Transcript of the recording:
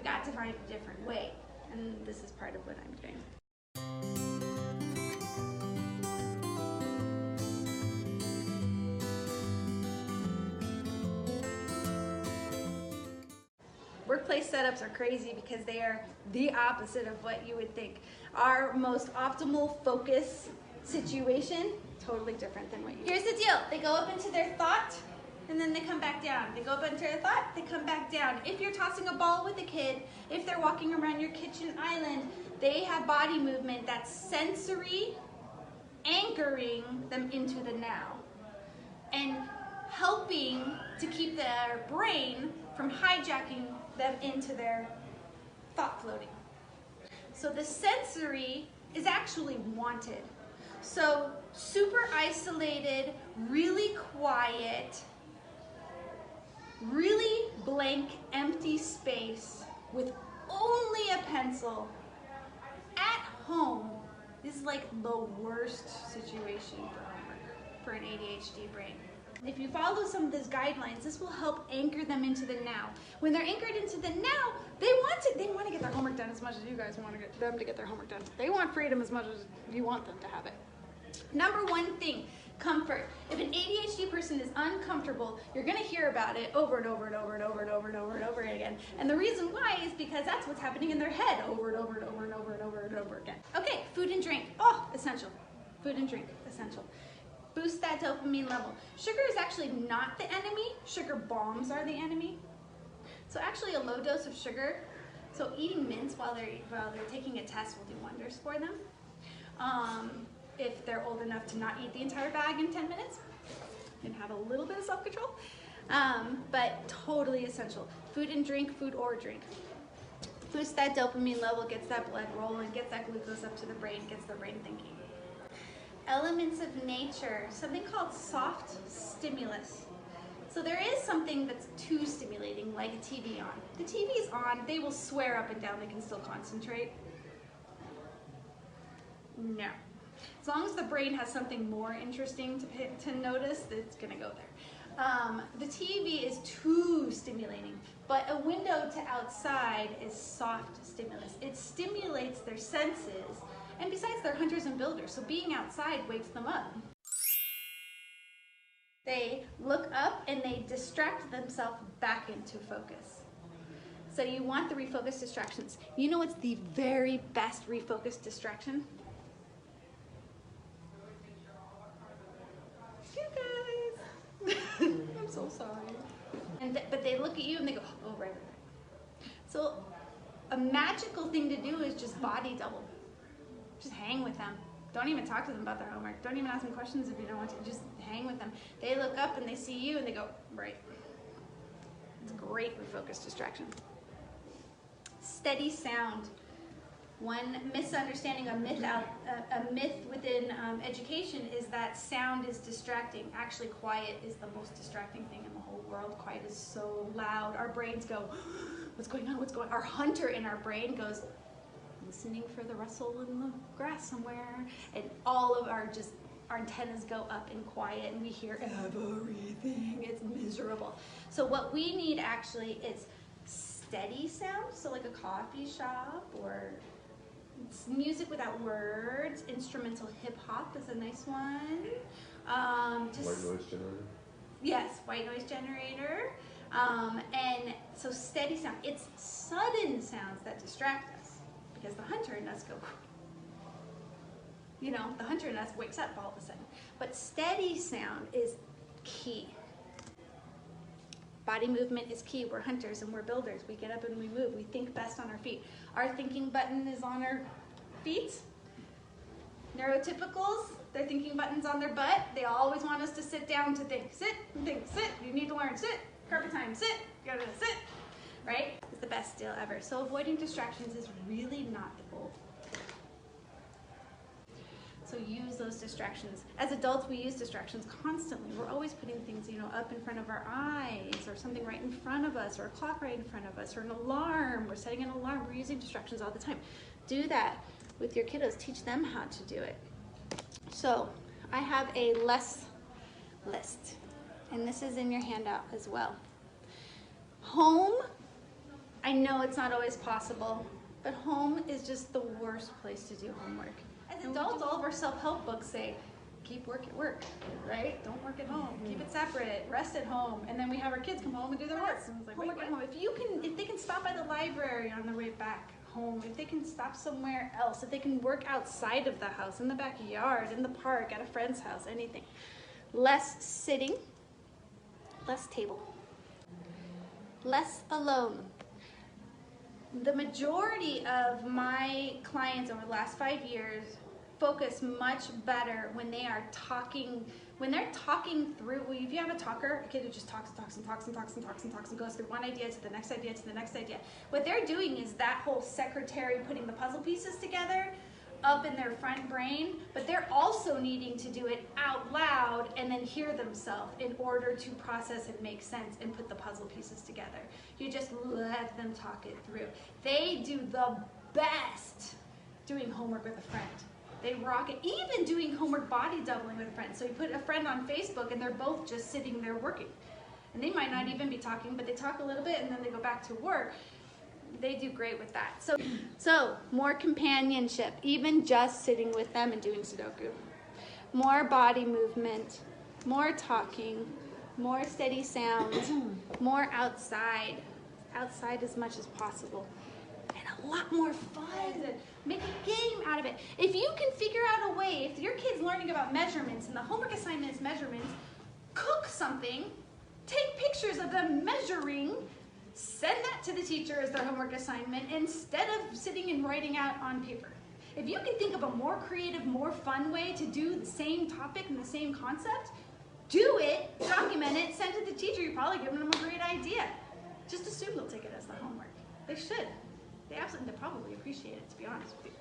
we've got to find a different way. And this is part of what I'm doing. Workplace setups are crazy because they are the opposite of what you would think. Our most optimal focus situation, totally different than what you. Here's the deal. They go up into their thought and then they come back down. They go up into their thought, they come back down. If you're tossing a ball with a kid, if they're walking around your kitchen island, they have body movement that's sensory, anchoring them into the now, and helping to keep their brain from hijacking them into their thought floating. So the sensory is actually wanted. So super isolated, really quiet, really blank, empty space with only a pencil at home is like the worst situation for homework for an ADHD brain. If you follow some of these guidelines, this will help anchor them into the now. When they're anchored into the now, they want to get their homework done as much as you guys want to get them to get their homework done. They want freedom as much as you want them to have it. Number one thing, comfort. If an ADHD person is uncomfortable, you're going to hear about it over and over and over and over and over and over and over again. And the reason why is because that's what's happening in their head over and over and over and over and over and over again. Okay, food and drink. Oh, essential. Food and drink, essential. Boost that dopamine level. Sugar is actually not the enemy. Sugar bombs are the enemy. So actually a low dose of sugar, so eating mints while they're taking a test will do wonders for them. If they're old enough to not eat the entire bag in 10 minutes and have a little bit of self-control, but totally essential. Food and drink, food or drink. Boost that dopamine level, gets that blood rolling, gets that glucose up to the brain, gets the brain thinking. Elements of nature, something called soft stimulus. So there is something that's too stimulating, like a TV on. The TV is on, they will swear up and down they can still concentrate. No. As long as the brain has something more interesting to notice, it's gonna go there. The TV is too stimulating, but a window to outside is soft stimulus. It stimulates their senses. And besides, they're hunters and builders, so being outside wakes them up. They look up and they distract themselves back into focus. So you want the refocus distractions. You know what's the very best refocus distraction? You guys. I'm so sorry. But they look at you and they go, oh, right. So a magical thing to do is just body double. Just hang with them. Don't even talk to them about their homework. Don't even ask them questions if you don't want to. Just hang with them. They look up and they see you and they go, right. It's a great refocus distraction. Steady sound. One misunderstanding, a myth within education is that sound is distracting. Actually, quiet is the most distracting thing in the whole world. Quiet is so loud. Our brains go, what's going on? What's going on? Our hunter in our brain goes, listening for the rustle in the grass somewhere, and all of our antennas go up in quiet and we hear everything. It's miserable. So what we need actually is steady sound, so like a coffee shop or music without words. Instrumental hip hop is a nice one. White noise generator? Yes, white noise generator. And so steady sound. It's sudden sounds that distract us. Because the hunter in us go, you know, the hunter in us wakes up all of a sudden. But steady sound is key. Body movement is key. We're hunters and we're builders. We get up and we move. We think best on our feet. Our thinking button is on our feet. Neurotypicals, their thinking button's on their butt. They always want us to sit down to think. Sit and think, sit. You need to learn, sit. Carpet time, sit. You gotta sit. Right? It's the best deal ever. So avoiding distractions is really not the goal. So use those distractions. As adults, we use distractions constantly. We're always putting things, you know, up in front of our eyes, or something right in front of us, or a clock right in front of us, or an alarm. We're setting an alarm. We're using distractions all the time. Do that with your kiddos. Teach them how to do it. So I have a less list, and this is in your handout as well. Home I know it's not always possible, but home is just the worst place to do homework. As adults, all of our self-help books say, keep work at work, right? Don't work at home. Keep it separate. Rest at home. And then we have our kids come home and do their work. And it's like, homework at home. If they can stop by the library on their way back home, if they can stop somewhere else, if they can work outside of the house, in the backyard, in the park, at a friend's house, anything. Less sitting, less table, less alone. The majority of my clients over the last 5 years focus much better when they are talking, when they're talking through. If you have a talker, a kid who just talks and talks and talks and talks and talks and talks and goes through one idea to the next idea to the next idea, what they're doing is that whole secretary putting the puzzle pieces together up in their front brain, but they're also needing to do it out loud and then hear themselves in order to process and make sense and put the puzzle pieces together. You just let them talk it through. They do the best doing homework with a friend. They rock it, even doing homework body doubling with a friend. So you put a friend on Facebook and they're both just sitting there working. And they might not even be talking, but they talk a little bit and then they go back to work. They do great with that. So more companionship, even just sitting with them and doing Sudoku. More body movement, more talking, more steady sounds, more outside as much as possible. And a lot more fun. Make a game out of it. If you can figure out a way, if your kid's learning about measurements and the homework assignment is measurements, cook something, take pictures of them measuring, send that to the teacher as their homework assignment instead of sitting and writing out on paper. If you can think of a more creative, more fun way to do the same topic and the same concept, do it, document it, send it to the teacher. You're probably giving them a great idea. Just assume they'll take it as the homework. They should. They probably appreciate it, to be honest with you.